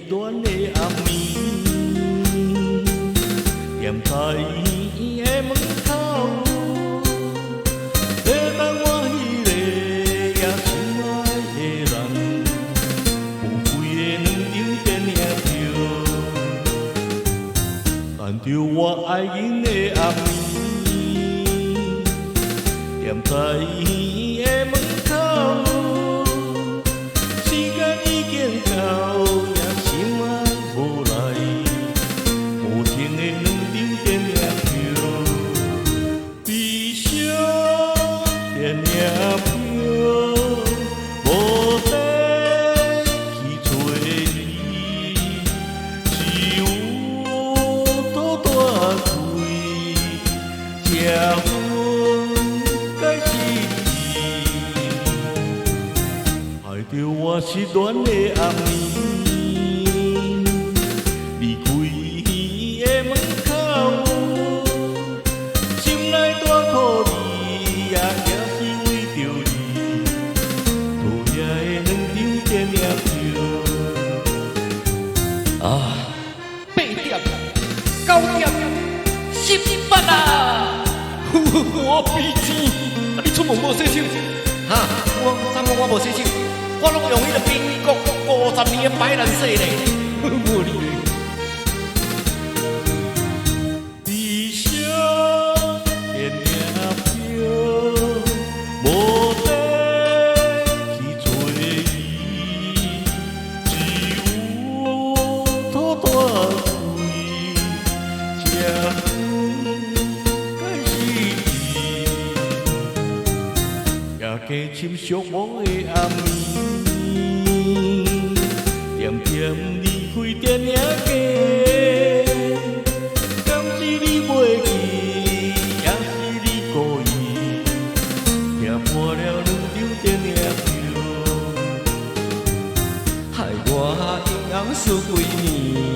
热恋的暗暝，踮在医院的门口，在等我迄个也心爱的人，有几个两张电影票，等着我爱人的暗暝，踮在医院门口。 我失恋的暗暝，离开伊的门口，心内大苦你，也惊是为着你，讨厌的两张电影票。啊，8点、9点、10点啊！我鼻天，你出门无洗手？哈，我无洗手。 我拢用迄个民国50年的白兰洗咧，无你。悲伤电影票，无得去找伊，只有土大贵，这该是伊，也加深寂寞的暗暝。 渐渐离开电影街，敢是你袂记，也是你故意，听破了两张电影票，害我阴阳输几年。